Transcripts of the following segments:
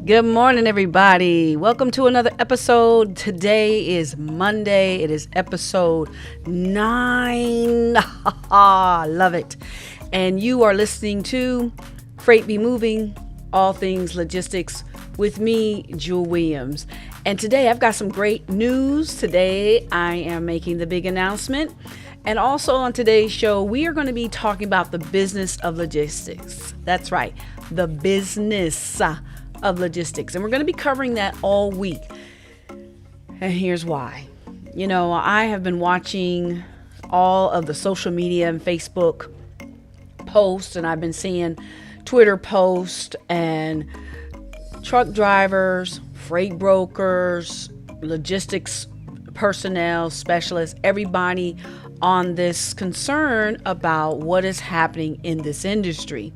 Good morning, everybody. Welcome to another episode. Today is Monday. It is episode 9. Love it. And you are listening to Freight Be Moving, all things logistics with me, Jewel Williams. And today I've got some great news. Today I am making the big announcement. And also on today's show, we are going to be talking about the business of logistics. That's right, the business of logistics. And we're going to be covering that all week. And here's why. You know, I have been watching all of the social media and Facebook posts, and I've been seeing Twitter posts and truck drivers, freight brokers, logistics personnel, specialists, everybody on this concern about what is happening in this industry.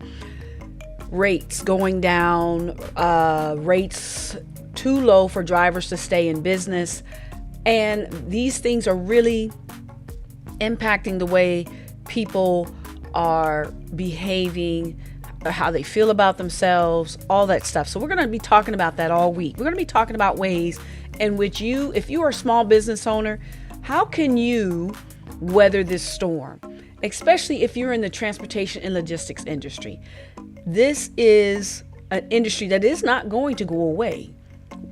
Rates going down, rates too low for drivers to stay in business. And these things are really impacting the way people are behaving, how they feel about themselves, all that stuff. So we're going to be talking about that all week. We're going to be talking about ways in which you, if you are a small business owner, how can you weather this storm, especially if you're in the transportation and logistics industry. This is an industry that is not going to go away.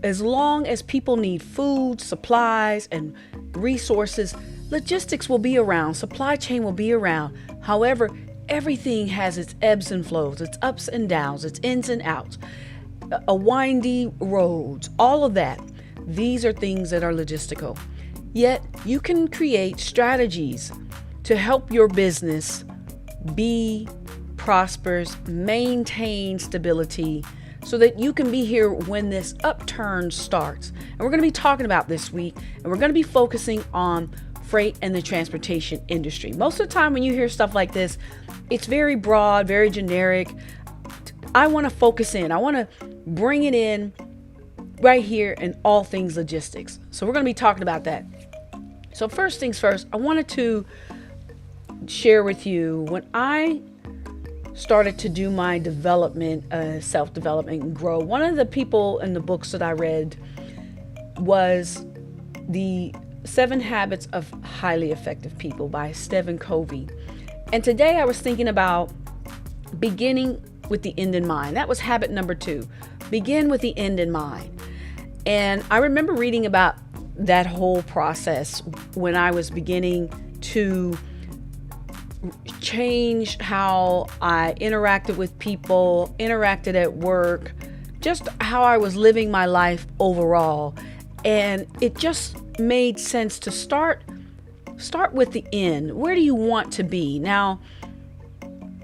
As long as people need food, supplies, and resources, logistics will be around, supply chain will be around. However, everything has its ebbs and flows, its ups and downs, its ins and outs, a windy roads, all of that. These are things that are logistical. Yet you can create strategies to help your business be prosperous, maintain stability, so that you can be here when this upturn starts. And we're going to be talking about this week, and we're going to be focusing on freight and the transportation industry. Most of the time when you hear stuff like this, it's very broad, very generic. I want to focus in. I want to bring it in right here in all things logistics. So we're going to be talking about that. So first things first, I wanted to share with you when I started to do my development, self-development and grow. One of the people in the books that I read was The 7 Habits of Highly Effective People by Stephen Covey. And today I was thinking about beginning with the end in mind. That was habit number 2. Begin with the end in mind. And I remember reading about that whole process when I was beginning to change how I interacted with people, interacted at work, just how I was living my life overall. And it just made sense to start with the end. Where do you want to be? Now,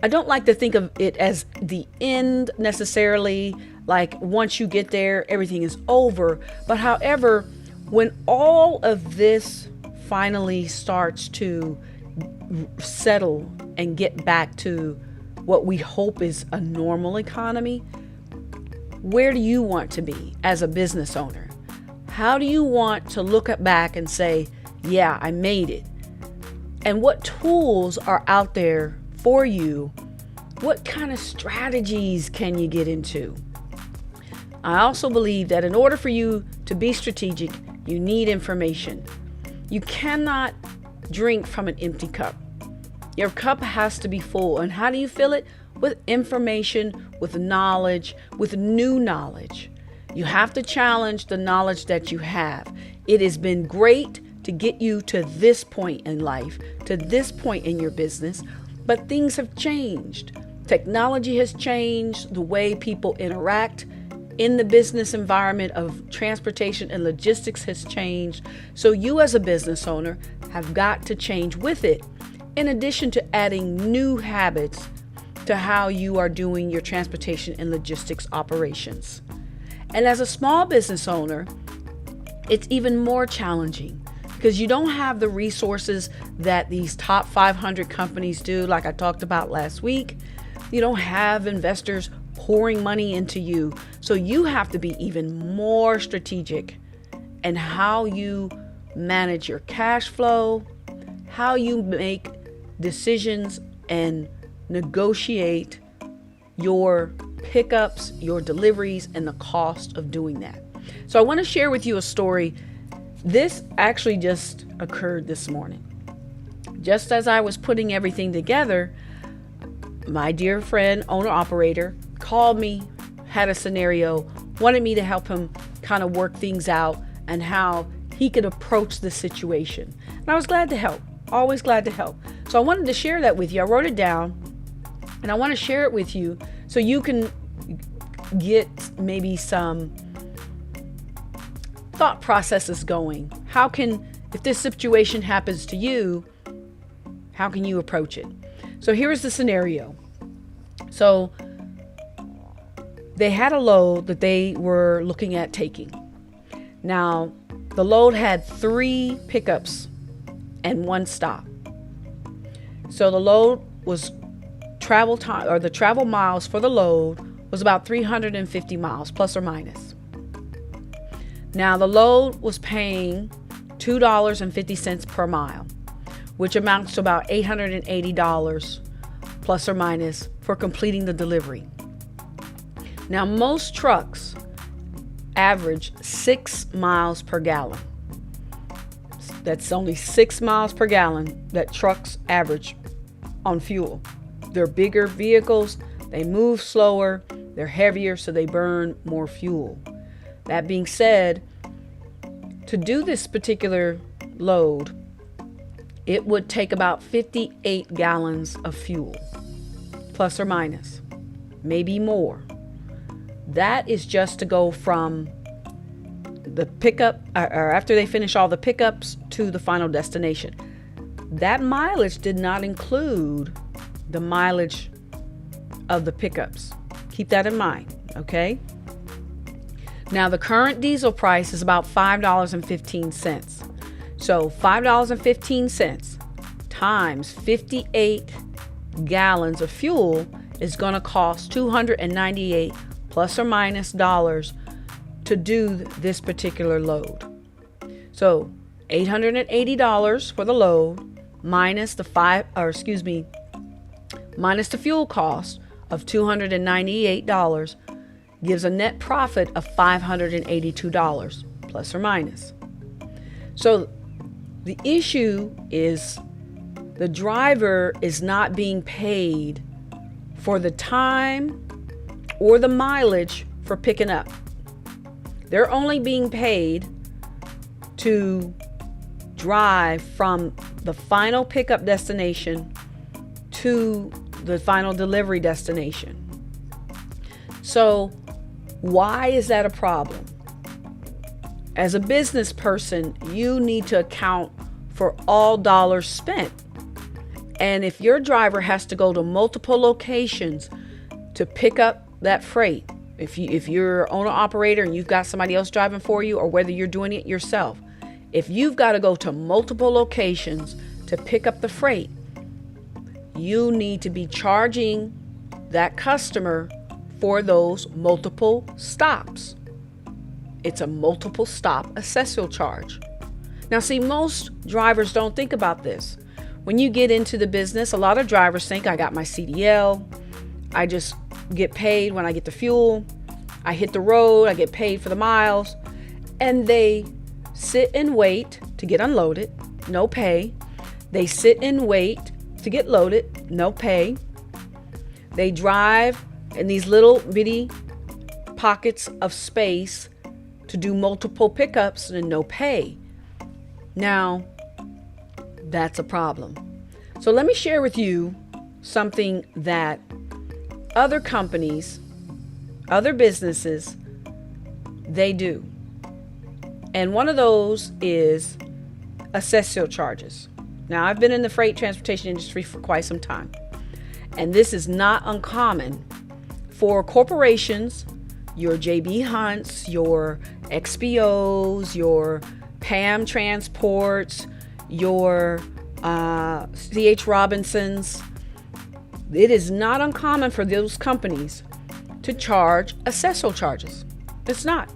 I don't like to think of it as the end necessarily, like once you get there, everything is over. But however, when all of this finally starts to settle and get back to what we hope is a normal economy, where do you want to be as a business owner? How do you want to look back and say, yeah, I made it? And what tools are out there for you? What kind of strategies can you get into? I also believe that in order for you to be strategic, you need information. You cannot drink from an empty cup. Your cup has to be full. And how do you fill it? With information, with knowledge, with new knowledge. You have to challenge the knowledge that you have. It has been great to get you to this point in life, to this point in your business, but things have changed. Technology has changed, the way people interact in the business environment of transportation and logistics has changed. So you as a business owner have got to change with it, in addition to adding new habits to how you are doing your transportation and logistics operations. And as a small business owner, it's even more challenging because you don't have the resources that these top 500 companies do, like I talked about last week. You don't have investors pouring money into you. So you have to be even more strategic in how you manage your cash flow, how you make decisions and negotiate your pickups, your deliveries, and the cost of doing that. So I want to share with you a story. This actually just occurred this morning. Just as I was putting everything together, my dear friend, owner operator, called me, had a scenario, wanted me to help him kind of work things out and how he could approach the situation. And I was glad to help, always glad to help. So I wanted to share that with you. I wrote it down and I want to share it with you so you can get maybe some thought processes going. How can, if this situation happens to you, how can you approach it? So here's the scenario. So they had a load that they were looking at taking. Now, the load had 3 pickups and 1 stop. So the load was travel time, or the travel miles for the load was about 350 miles, plus or minus. Now, the load was paying $2.50 per mile, which amounts to about $880 plus or minus for completing the delivery. Now, most trucks average 6 miles per gallon. That's only 6 miles per gallon that trucks average on fuel. They're bigger vehicles, they move slower, they're heavier, so they burn more fuel. That being said, to do this particular load, it would take about 58 gallons of fuel, plus or minus, maybe more. That is just to go from the pickup, or after they finish all the pickups, to the final destination. That mileage did not include the mileage of the pickups. Keep that in mind, okay? Now, the current diesel price is about $5.15. So $5.15 times 58 gallons of fuel is going to cost $298 plus or minus dollars to do this particular load. So $880 for the load minus the minus the fuel cost of $298 gives a net profit of $582 plus or minus. So the issue is the driver is not being paid for the time or the mileage for picking up. They're only being paid to drive from the final pickup destination to the final delivery destination. So why is that a problem? As a business person, you need to account for all dollars spent. And if your driver has to go to multiple locations to pick up that freight, if you're owner operator and you've got somebody else driving for you, or whether you're doing it yourself, if you've got to go to multiple locations to pick up the freight, you need to be charging that customer for those multiple stops. It's a multiple stop accessory charge. Now, see, most drivers don't think about this. When you get into the business, a lot of drivers think, I got my CDL, I just get paid when I get the fuel, I hit the road, I get paid for the miles, and they sit and wait to get unloaded, no pay. They sit and wait to get loaded, no pay. They drive in these little bitty pockets of space to do multiple pickups and no pay. Now, that's a problem. So let me share with you something that other companies, other businesses, they do. And one of those is accessory charges. Now, I've been in the freight transportation industry for quite some time, and this is not uncommon for corporations, your J.B. Hunts, your XPOs, your PAM Transports, your C.H. Robinsons. It is not uncommon for those companies to charge accessory charges. It's not.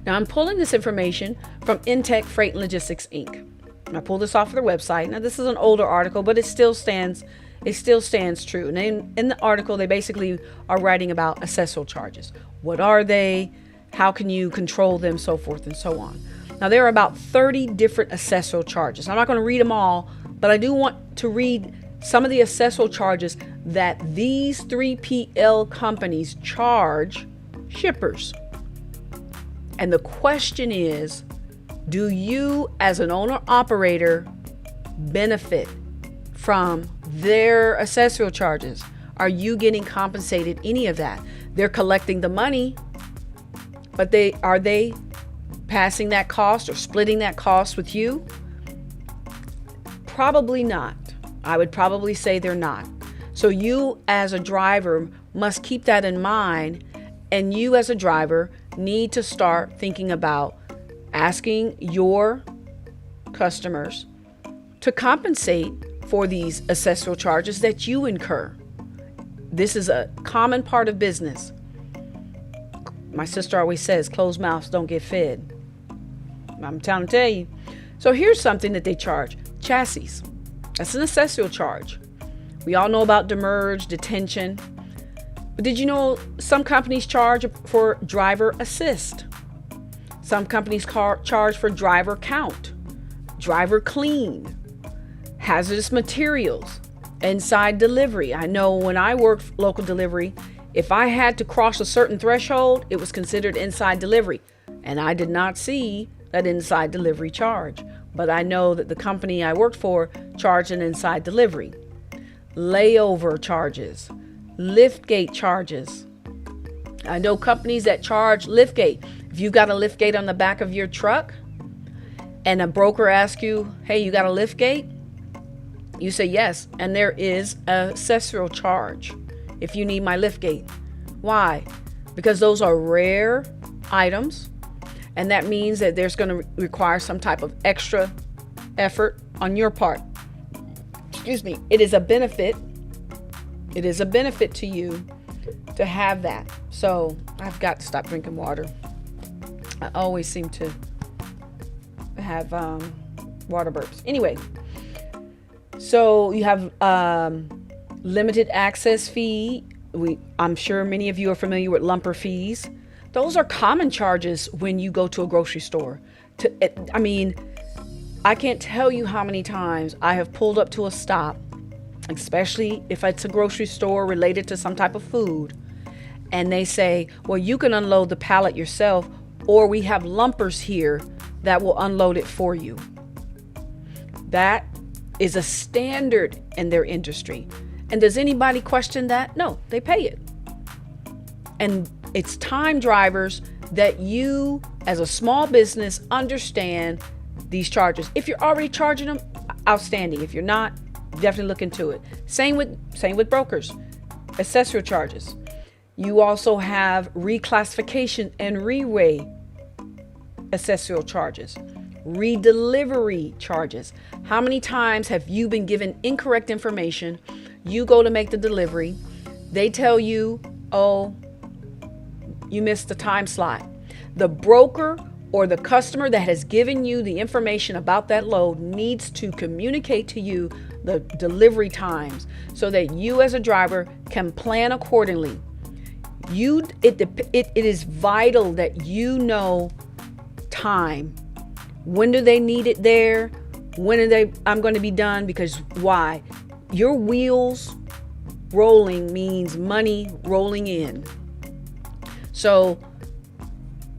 Now, I'm pulling this information from Intech Freight and Logistics, Inc. I pulled this off of their website. Now, this is an older article, but it still stands It still stands true. And in the article, they basically are writing about accessorial charges. What are they? How can you control them? So forth and so on. Now, there are about 30 different accessorial charges. I'm not going to read them all, but I do want to read some of the accessorial charges that these 3PL companies charge shippers. And the question is, do you as an owner-operator benefit from their accessorial charges? Are you getting compensated any of that? They're collecting the money, but are they passing that cost or splitting that cost with you? Probably not. I would probably say they're not. So you as a driver must keep that in mind, and you as a driver need to start thinking about asking your customers to compensate for these accessorial charges that you incur. This is a common part of business. My sister always says, closed mouths don't get fed. I'm trying to tell you. So here's something that they charge. Chassis. That's an accessorial charge. We all know about demurrage, detention. But did you know some companies charge for driver assist? Some companies charge for driver count, driver clean, hazardous materials, inside delivery. I know when I worked local delivery, if I had to cross a certain threshold, it was considered inside delivery. And I did not see that inside delivery charge. But I know that the company I worked for charged an inside delivery. Layover charges, liftgate charges. I know companies that charge liftgate. If you've got a liftgate on the back of your truck and a broker asks you, hey, you got a liftgate? You say yes, and there is a accessorial charge if you need my liftgate. Why? Because those are rare items, and that means that there's going to require some type of extra effort on your part. Excuse me. It is a benefit. It is a benefit to you to have that. So I've got to stop drinking water. I always seem to have water burps. Anyway, so you have limited access fee. I'm sure many of you are familiar with lumper fees. Those are common charges when you go to a grocery store. I can't tell you how many times I have pulled up to a stop, especially if it's a grocery store related to some type of food, and they say, well, you can unload the pallet yourself, or we have lumpers here that will unload it for you. That is a standard in their industry. And does anybody question that? No, they pay it. And it's time, drivers, that you as a small business understand these charges. If you're already charging them, outstanding. If you're not, definitely look into it. Same with brokers, accessorial charges. You also have reclassification and reweigh accessorial charges, redelivery charges. How many times have you been given incorrect information? You go to make the delivery. They tell you, oh, you missed the time slot. The broker or the customer that has given you the information about that load needs to communicate to you the delivery times so that you as a driver can plan accordingly. It is vital that you know time. When do they need it there? I'm going to be done, because why? Your wheels rolling means money rolling in. So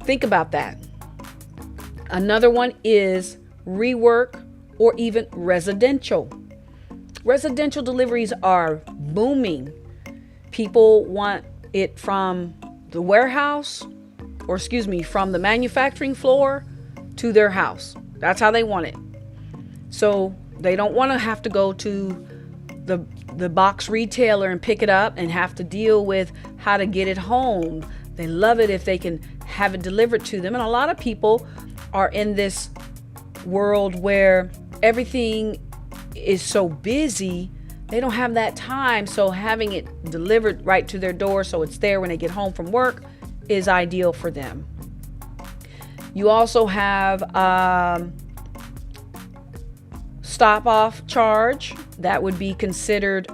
think about that. Another one is rework or even residential. Residential deliveries are booming. People want it from the warehouse, from the manufacturing floor to their house. That's how they want it. So they don't want to have to go to the box retailer and pick it up and have to deal with how to get it home. They love it if they can have it delivered to them. And a lot of people are in this world where everything is so busy, they don't have that time. So having it delivered right to their door so it's there when they get home from work is ideal for them. You also have stop off charge. That would be considered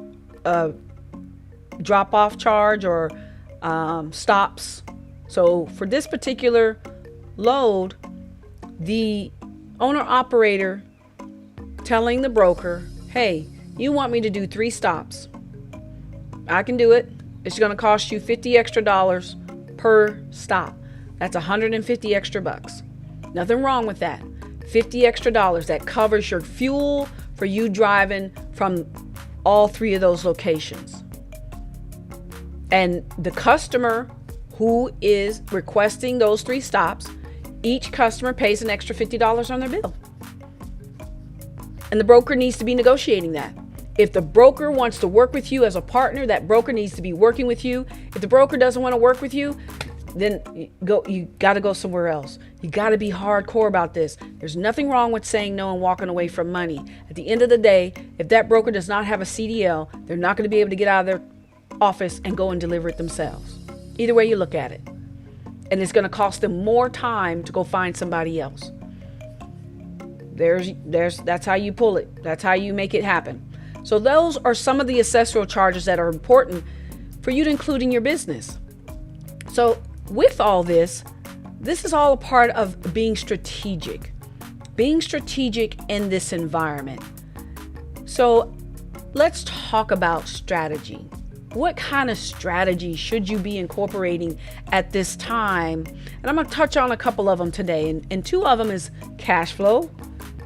a drop-off charge or stops. So for this particular load, the owner-operator telling the broker, hey, you want me to do 3 stops. I can do it. It's going to cost you $50 extra per stop. That's $150 extra bucks. Nothing wrong with that. $50 extra that covers your fuel for you driving from all 3 of those locations. And the customer who is requesting those 3 stops, each customer pays an extra $50 on their bill. And the broker needs to be negotiating that. If the broker wants to work with you as a partner, that broker needs to be working with you. If the broker doesn't want to work with you, then you got to go somewhere else. You got to be hardcore about this. There's nothing wrong with saying no and walking away from money. At the end of the day, if that broker does not have a CDL, they're not going to be able to get out of their office and go and deliver it themselves. Either way you look at it. And it's going to cost them more time to go find somebody else. That's how you pull it. That's how you make it happen. So those are some of the accessorial charges that are important for you to include in your business. So with all this is all a part of being strategic in this environment. So let's talk about strategy. What kind of strategy should you be incorporating at this time? And I'm going to touch on a couple of them today. And 2 of them is cash flow,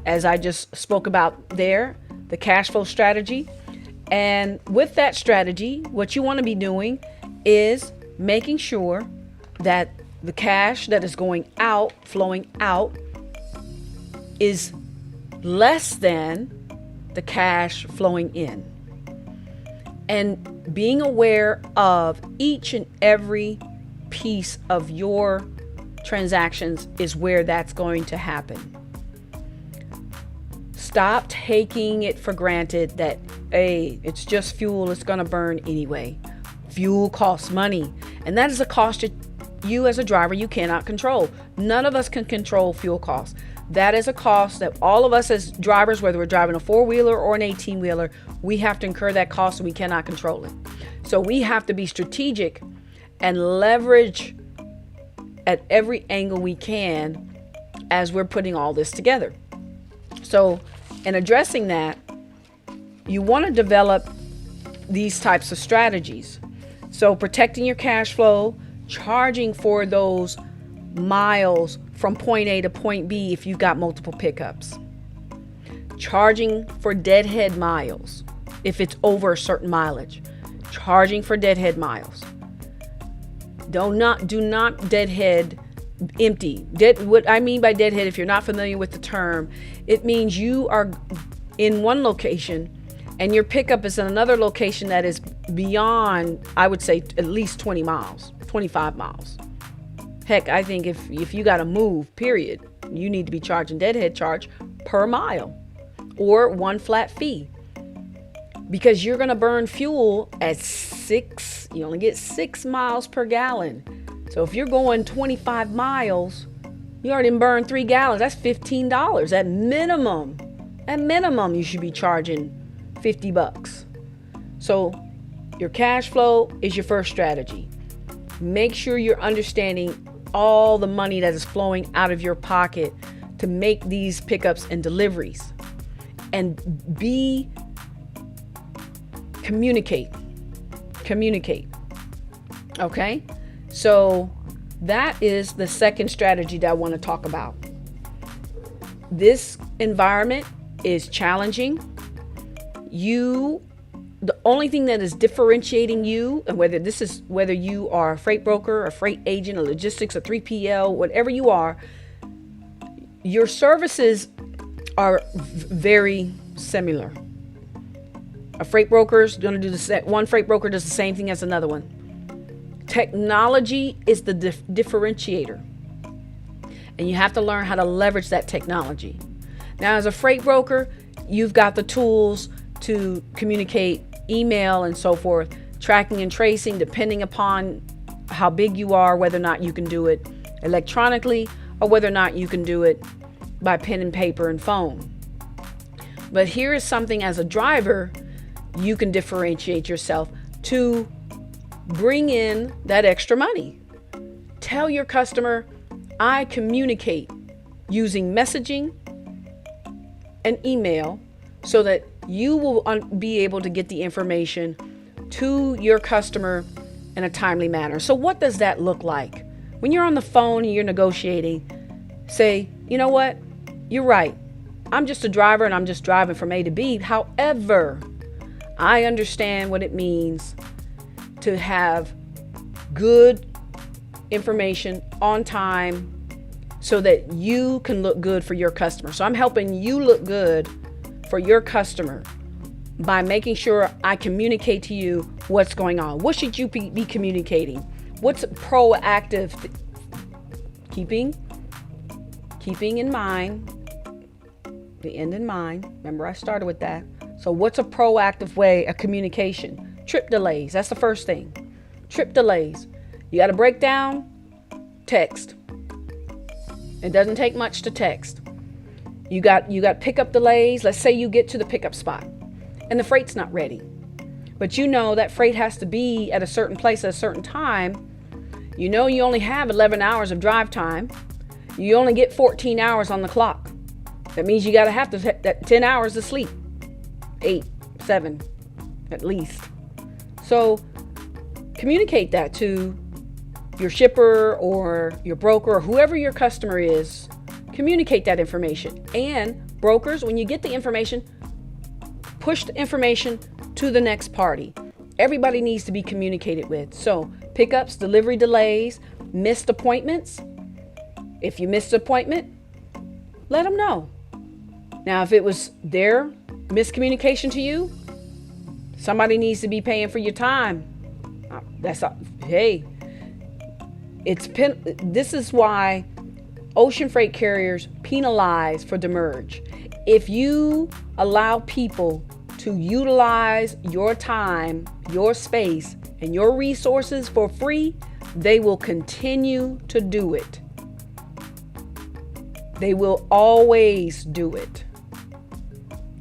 as I just spoke about there, the cash flow strategy. And with that strategy, what you want to be doing is making sure that the cash that is flowing out, is less than the cash flowing in. And being aware of each and every piece of your transactions is where that's going to happen. Stop taking it for granted that, hey, it's just fuel, it's going to burn anyway. Fuel costs money, and that is a cost that you as a driver, you cannot control. None of us can control fuel costs. That is a cost that all of us as drivers, whether we're driving a 4-wheeler or an 18-wheeler, we have to incur that cost and we cannot control it. So we have to be strategic and leverage at every angle we can as we're putting all this together. So in addressing that, you want to develop these types of strategies. So protecting your cash flow, charging for those miles from point A to point B if you've got multiple pickups. Charging for deadhead miles if it's over a certain mileage. Charging for deadhead miles. Do not deadhead empty. What I mean by deadhead, if you're not familiar with the term, it means you are in one location and your pickup is in another location that is beyond, I would say, at least 20 miles, 25 miles. Heck, I think if you got to move, period, you need to be charging deadhead charge per mile or one flat fee, because you're going to burn fuel at you only get 6 miles per gallon. So if you're going 25 miles, you already burned 3 gallons. That's $15 at minimum. At minimum, you should be charging $50. So your cash flow is your first strategy. Make sure you're understanding all the money that is flowing out of your pocket to make these pickups and deliveries. And communicate. Okay? So that is the second strategy that I want to talk about. This environment is challenging. The only thing that is differentiating you, and whether you are a freight broker, a freight agent, a logistics, a 3PL, whatever you are, your services are very similar. A freight broker is going to do the same. One freight broker does the same thing as another one. Technology is the differentiator, and you have to learn how to leverage that technology. Now, as a freight broker, you've got the tools to communicate, email and so forth, tracking and tracing, depending upon how big you are, whether or not you can do it electronically or whether or not you can do it by pen and paper and phone. But here is something as a driver you can differentiate yourself to bring in that extra money. Tell your customer, I communicate using messaging and email so that you will be able to get the information to your customer in a timely manner. So what does that look like? When you're on the phone and you're negotiating, say, you know what? You're right. I'm just a driver and I'm just driving from A to B. However, I understand what it means to have good information on time so that you can look good for your customer. So I'm helping you look good for your customer by making sure I communicate to you what's going on. What should you be communicating? What's proactive? Keeping in mind, the end in mind. Remember, I started with that. So what's a proactive way of communication? Trip delays. That's the first thing. Trip delays. You got to break down, text. It doesn't take much to text. You got pickup delays. Let's say you get to the pickup spot and the freight's not ready. But you know that freight has to be at a certain place at a certain time. You know you only have 11 hours of drive time. You only get 14 hours on the clock. That means you got to have that 10 hours of sleep. 8, 7, at least. So communicate that to your shipper or your broker or whoever your customer is. Communicate that information. And brokers, when you get the information, push the information to the next party. Everybody needs to be communicated with. So pickups, delivery delays, missed appointments. If you missed an appointment, let them know. Now, if it was their miscommunication to you, somebody needs to be paying for your time. This is why ocean freight carriers penalize for demurrage. If you allow people to utilize your time, your space, and your resources for free, they will continue to do it. They will always do it.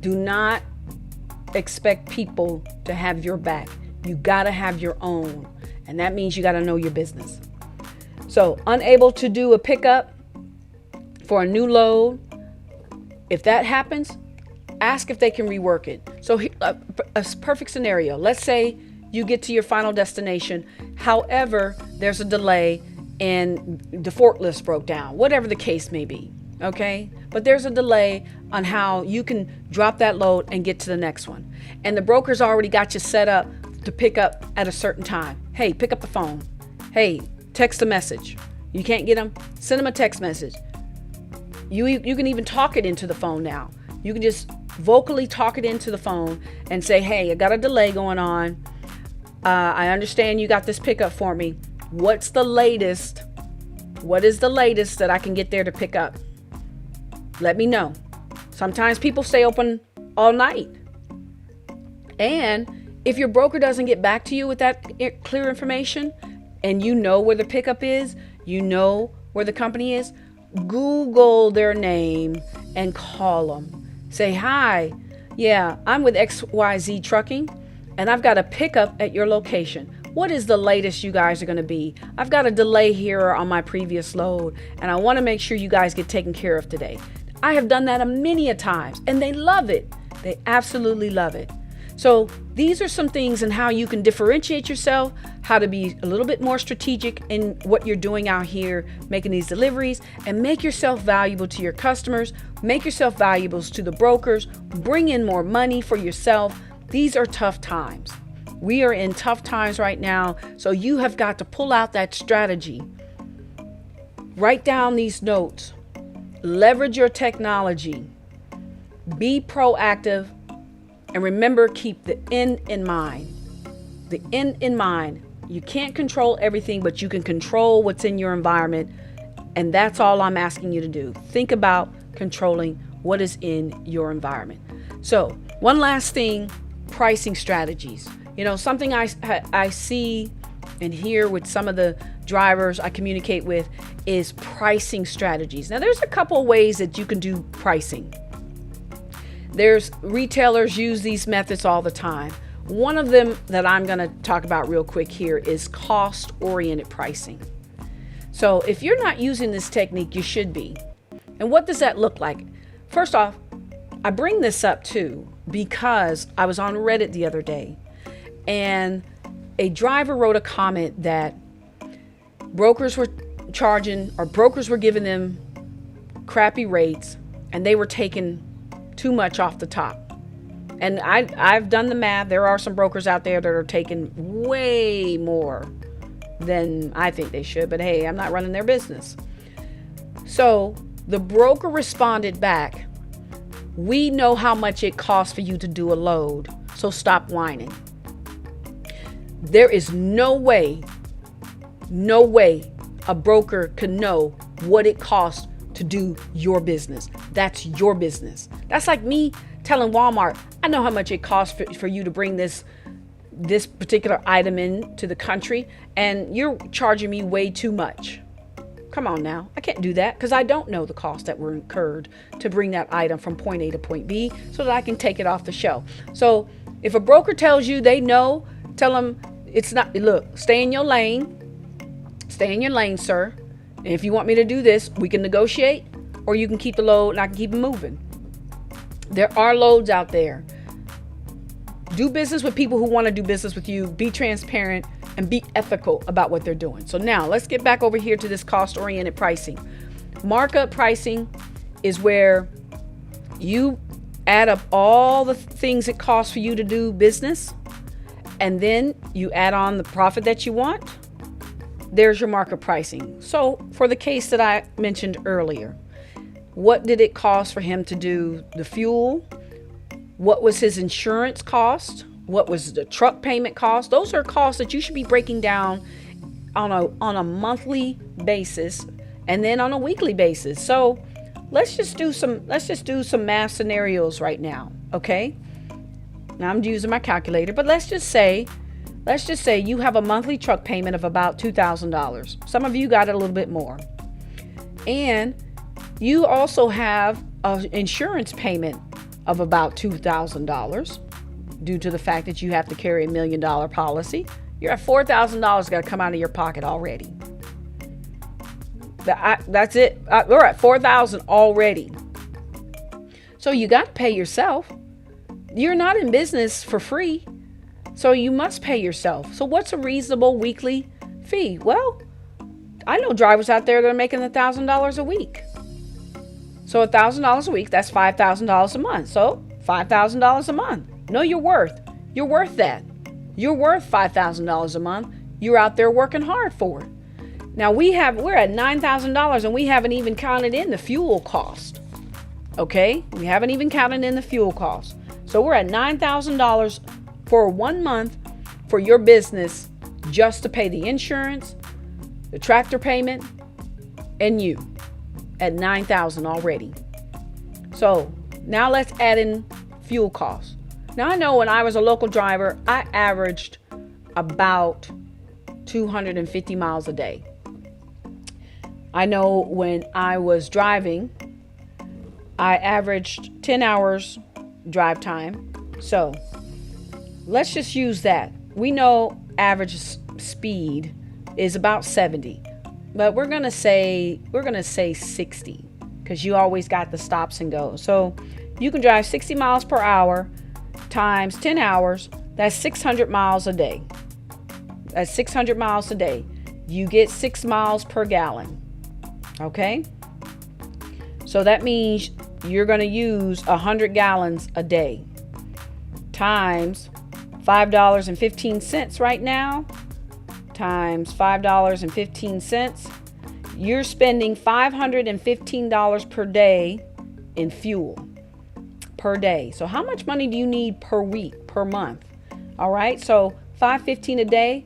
Do not expect people to have your back. You got to have your own. And that means you got to know your business. So, unable to do a pickup for a new load, if that happens, ask if they can rework it. So, a perfect scenario. Let's say you get to your final destination. However, there's a delay and the forklift broke down, whatever the case may be. Okay, but there's a delay on how you can drop that load and get to the next one. And the broker's already got you set up to pick up at a certain time. Hey, pick up the phone. Hey, text a message. You can't get them? Send them a text message. You can even talk it into the phone now. You can just vocally talk it into the phone and say, hey, I got a delay going on. I understand you got this pickup for me. What's the latest? What is the latest that I can get there to pick up? Let me know. Sometimes people stay open all night. And if your broker doesn't get back to you with that clear information and you know where the pickup is, you know where the company is, Google their name and call them. Say, hi, yeah, I'm with XYZ Trucking and I've got a pickup at your location. What is the latest you guys are going to be? I've got a delay here on my previous load and I want to make sure you guys get taken care of today. I have done that many a times and they love it. They absolutely love it. So these are some things in how you can differentiate yourself, how to be a little bit more strategic in what you're doing out here, making these deliveries, and make yourself valuable to your customers, make yourself valuable to the brokers, bring in more money for yourself. These are tough times. We are in tough times right now, so you have got to pull out that strategy. Write down these notes. Leverage your technology. Be proactive. And remember, keep the end in mind. The end in mind. You can't control everything, but you can control what's in your environment. And that's all I'm asking you to do. Think about controlling what is in your environment. So, one last thing, pricing strategies. You know, something I see and hear with some of the drivers I communicate with is pricing strategies. Now, there's a couple of ways that you can do pricing. There's retailers use these methods all the time. One of them that I'm going to talk about real quick here is cost-oriented pricing. So if you're not using this technique, you should be. And what does that look like? First off, I bring this up too because I was on Reddit the other day and a driver wrote a comment that brokers were giving them crappy rates and they were taking too much off the top. And I've done the math. There are some brokers out there that are taking way more than I think they should. But hey, I'm not running their business. So the broker responded back, "We know how much it costs for you to do a load, so stop whining." There is no way a broker can know what it costs to do your business. That's your business. That's like me telling Walmart, "I know how much it costs for you to bring this particular item into the country, and you're charging me way too much." Come on now. I can't do that because I don't know the costs that were incurred to bring that item from point A to point B so that I can take it off the shelf. So if a broker tells you they know, tell them it's not. Look, stay in your lane. Stay in your lane, sir. And if you want me to do this, we can negotiate, or you can keep the load and I can keep it moving. There are loads out there. Do business with people who want to do business with you. Be transparent and be ethical about what they're doing. So now let's get back over here to this cost-oriented pricing. Markup pricing is where you add up all the things it costs for you to do business, and then you add on the profit that you want. There's your markup pricing. So for the case that I mentioned earlier, what did it cost for him to do the fuel? What was his insurance cost? What was the truck payment cost? Those are costs that you should be breaking down on a monthly basis and then on a weekly basis. So let's just do some math scenarios right now, okay? Now I'm using my calculator, but let's just say you have a monthly truck payment of about $2,000. Some of you got it a little bit more. And you also have an insurance payment of about $2,000 due to the fact that you have to carry $1 million policy. You're at $4,000 got to come out of your pocket already. That's it. We're at $4,000 already. So you got to pay yourself. You're not in business for free. So you must pay yourself. So what's a reasonable weekly fee? Well, I know drivers out there that are making $1,000 a week. So $1,000 a week, that's $5,000 a month. So $5,000 a month. Know your worth. You're worth that. You're worth $5,000 a month. You're out there working hard for it. Now we're at $9,000 and we haven't even counted in the fuel cost. Okay? We haven't even counted in the fuel cost. So we're at $9,000 for 1 month for your business just to pay the insurance, the tractor payment, and you at $9,000 already. So now let's add in fuel costs. Now I know when I was a local driver, I averaged about 250 miles a day. I know when I was driving, I averaged 10 hours drive time. So let's just use that. We know average speed is about 70, but we're gonna say 60 because you always got the stops and goes. So you can drive 60 miles per hour times 10 hours. That's 600 miles a day. That's 600 miles a day. You get 6 miles per gallon. Okay? So that means you're gonna use 100 gallons a day times $5.15 right now, times $5.15, you're spending $515 per day in fuel per day. So how much money do you need per week, per month? All right, so $5.15 a day.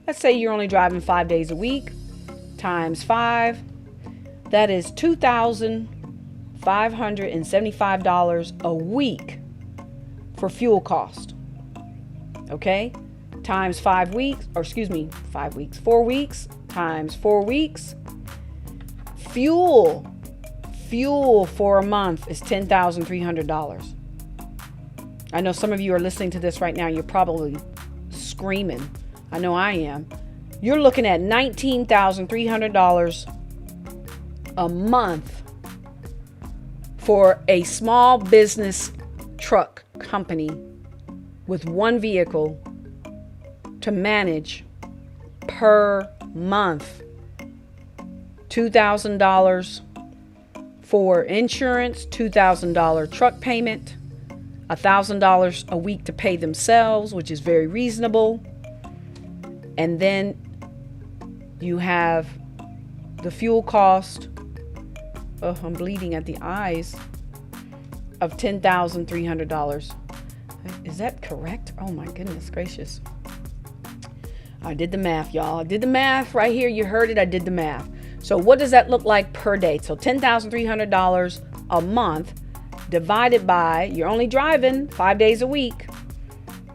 Let's say you're only driving 5 days a week, times 5. That is $2,575 a week for fuel cost. Okay, times 4 weeks times 4 weeks. Fuel for a month is $10,300. I know some of you are listening to this right now. You're probably screaming. I know I am. You're looking at $19,300 a month for a small business truck company with one vehicle to manage per month. $2,000 for insurance, $2,000 truck payment, $1,000 a week to pay themselves, which is very reasonable. And then you have the fuel cost, I'm bleeding at the eyes, of $10,300. Is that correct? Oh my goodness gracious. I did the math, y'all. I did the math right here. You heard it. I did the math. So what does that look like per day? So $10,300 a month divided by, you're only driving 5 days a week,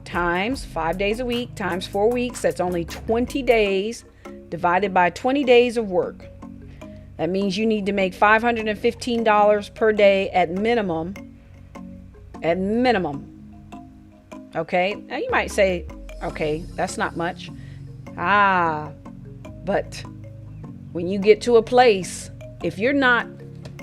times 5 days a week, times 4 weeks. That's only 20 days divided by 20 days of work. That means you need to make $515 per day at minimum. At minimum. Okay. Now you might say, okay, that's not much. But when you get to a place, if you're not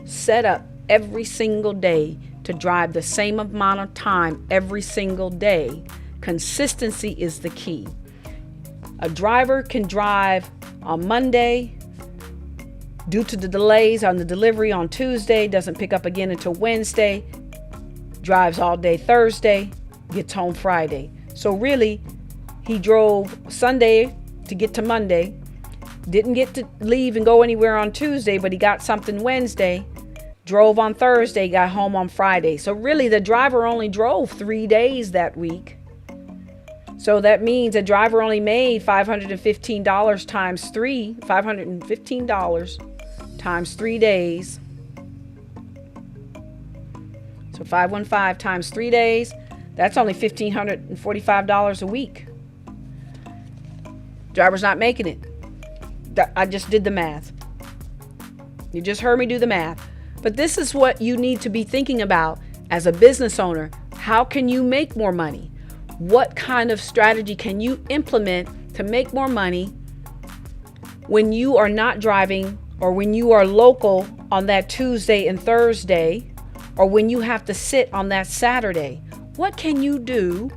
set up every single day to drive the same amount of time every single day, consistency is the key. A driver can drive on Monday, due to the delays on the delivery on Tuesday, doesn't pick up again until Wednesday, drives all day Thursday, gets home Friday. So really, he drove Sunday to get to Monday, didn't get to leave and go anywhere on Tuesday, but he got something Wednesday, drove on Thursday, got home on Friday. So really, the driver only drove 3 days that week. So that means a driver only made $515 times 3, $515 times 3 days. So 515 times 3 days, that's only $1,545 a week. Driver's not making it. I just did the math. You just heard me do the math. But this is what you need to be thinking about as a business owner. How can you make more money? What kind of strategy can you implement to make more money when you are not driving, or when you are local on that Tuesday and Thursday, or when you have to sit on that Saturday? What can you do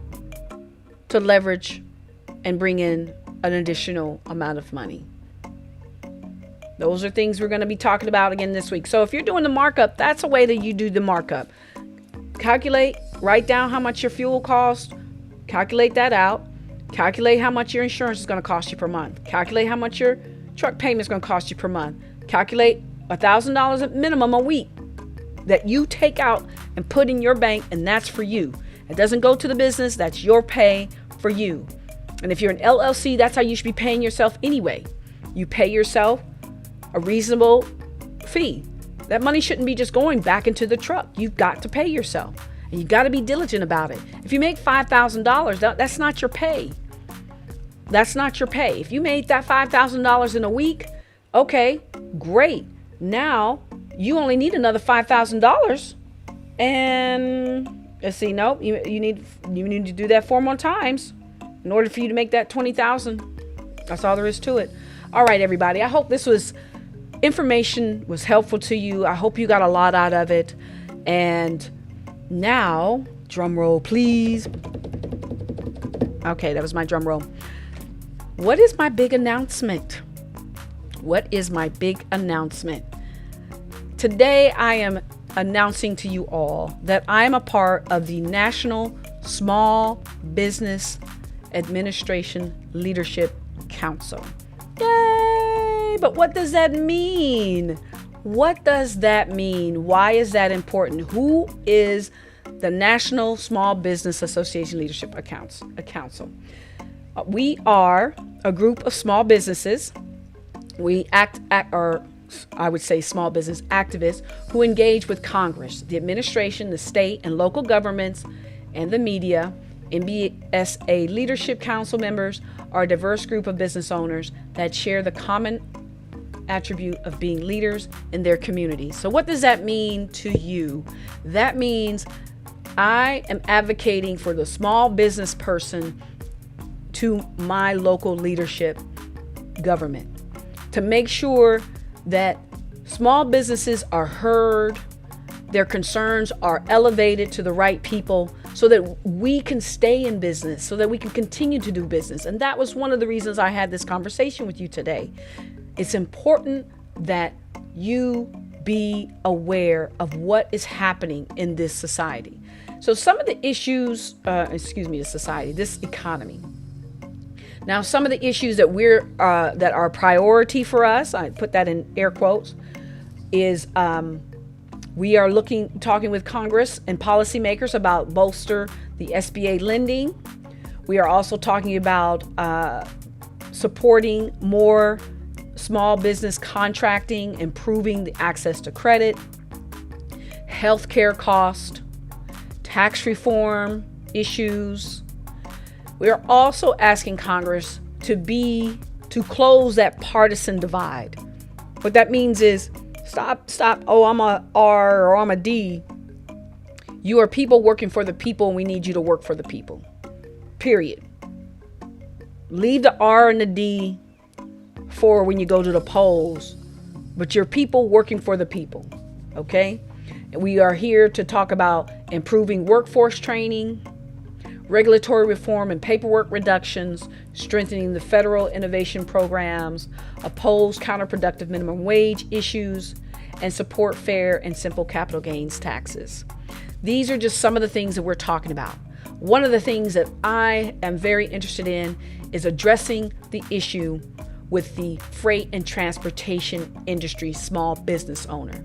to leverage and bring in an additional amount of money? Those are things we're going to be talking about again this week. So if you're doing the markup, that's a way that you do the markup. Calculate, write down how much your fuel costs, calculate that out, calculate how much your insurance is going to cost you per month, calculate how much your truck payment is going to cost you per month, calculate $1,000 at minimum a week that you take out and put in your bank, and that's for you. It doesn't go to the business. That's your pay for you. And if you're an LLC, that's how you should be paying yourself anyway. You pay yourself a reasonable fee. That money shouldn't be just going back into the truck. You've got to pay yourself, and you've got to be diligent about it. If you make $5,000, that's not your pay. That's not your pay. If you made that $5,000 in a week, okay, great. Now you only need another $5,000, and let's see. Nope, you need to do that 4 more times in order for you to make that $20,000. That's all there is to it. All right, everybody. I hope this information was helpful to you. I hope you got a lot out of it. And now, drum roll, please. Okay, that was my drum roll. What is my big announcement? What is my big announcement? Today, I am announcing to you all that I am a part of the National Small Business Administration Leadership Council. Yay! But what does that mean? What does that mean? Why is that important? Who is the National Small Business Association Leadership Council? We are a group of small businesses. We I would say small business activists who engage with Congress, the administration, the state and local governments, and the media. NBSA Leadership Council members are a diverse group of business owners that share the common attribute of being leaders in their communities. So what does that mean to you? That means I am advocating for the small business person to my local leadership government to make sure that small businesses are heard, their concerns are elevated to the right people so that we can stay in business, so that we can continue to do business. And that was one of the reasons I had this conversation with you today. It's important that you be aware of what is happening in this society. So some of the issues, this economy. Now, some of the issues that that are a priority for us, I put that in air quotes, is we are talking with Congress and policymakers about bolster the SBA lending. We are also talking about supporting more small business contracting, improving the access to credit, healthcare cost, tax reform issues. We are also asking Congress to close that partisan divide. What that means is stop. Oh, I'm a R or I'm a D. You are people working for the people, and we need you to work for the people. Period. Leave the R and the D for when you go to the polls, but you're people working for the people. Okay? And we are here to talk about improving workforce training, regulatory reform and paperwork reductions, strengthening the federal innovation programs, oppose counterproductive minimum wage issues, and support fair and simple capital gains taxes. These are just some of the things that we're talking about. One of the things that I am very interested in is addressing the issue with the freight and transportation industry small business owner.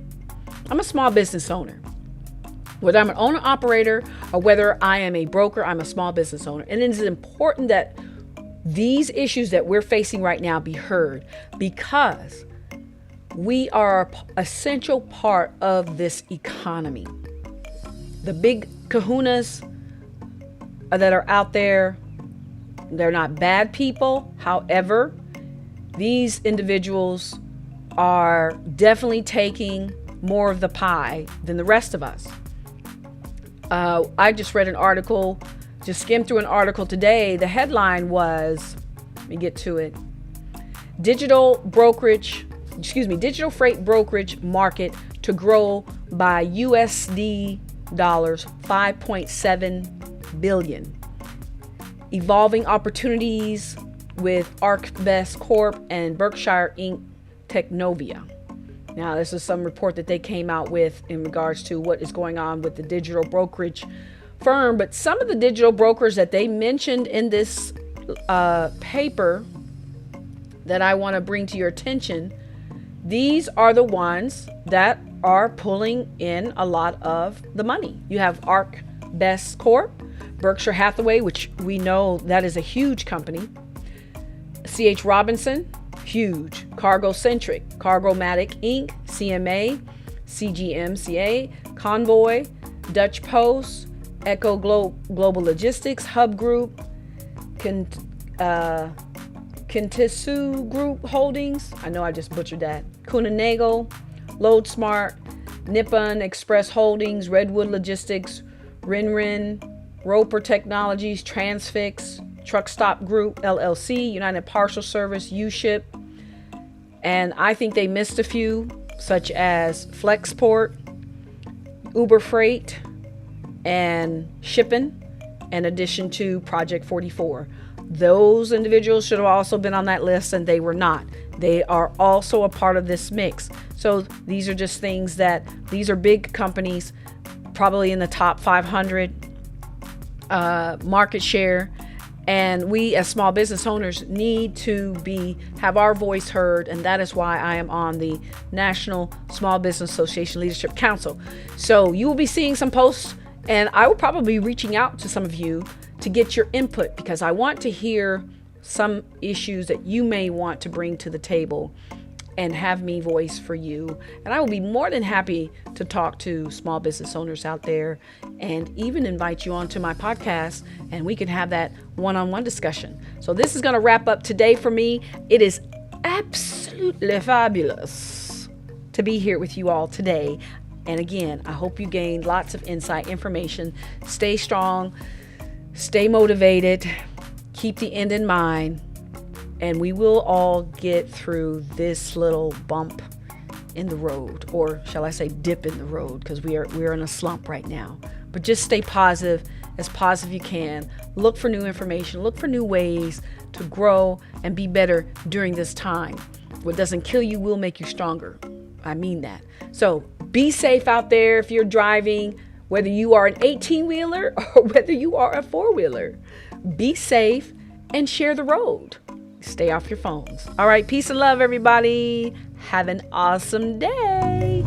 I'm a small business owner. Whether I'm an owner operator or whether I am a broker, I'm a small business owner. And it is important that these issues that we're facing right now be heard, because we are an essential part of this economy. The big kahunas that are out there, they're not bad people. However, these individuals are definitely taking more of the pie than the rest of us. I just read an article, just skimmed through an article today. The headline was, let me get to it. Digital freight brokerage market to grow by USD dollars 5.7 billion. Evolving opportunities with ArcBest Corp and Berkshire Inc. Technovia. Now, this is some report that they came out with in regards to what is going on with the digital brokerage firm. But some of the digital brokers that they mentioned in this paper that I want to bring to your attention, these are the ones that are pulling in a lot of the money. You have ArcBest Corp, Berkshire Hathaway, which we know that is a huge company, C.H. Robinson, huge, Cargo-Centric, Cargomatic Inc., CMA, CGMCA, Convoy, Dutch Post, Echo Global Logistics, Hub Group, Kintisu Group Holdings, I know I just butchered that, Kunanago, LoadSmart, Nippon Express Holdings, Redwood Logistics, Rinrin, Roper Technologies, Transfix, Truck Stop Group, LLC, United Parcel Service, U-Ship, and I think they missed a few, such as Flexport, Uber Freight, and Shipping, in addition to Project 44. Those individuals should have also been on that list, and they were not. They are also a part of this mix. So these are just things these are big companies, probably in the top 500 market share. And we as small business owners need to have our voice heard. And that is why I am on the National Small Business Association Leadership Council. So you will be seeing some posts, and I will probably be reaching out to some of you to get your input, because I want to hear some issues that you may want to bring to the table and have me voice for you. And I will be more than happy to talk to small business owners out there and even invite you onto my podcast, and we can have that one-on-one discussion. So this is going to wrap up today for me. It is absolutely fabulous to be here with you all today. And again, I hope you gained lots of insight, information. Stay strong, stay motivated, keep the end in mind, and we will all get through this little bump in the road, or shall I say dip in the road, because we're in a slump right now. But just stay positive, as positive you can. Look for new information, look for new ways to grow and be better during this time. What doesn't kill you will make you stronger. I mean that. So be safe out there if you're driving, whether you are an 18-wheeler or whether you are a 4-wheeler. Be safe and share the road. Stay off your phones. All right, peace and love, everybody. Have an awesome day.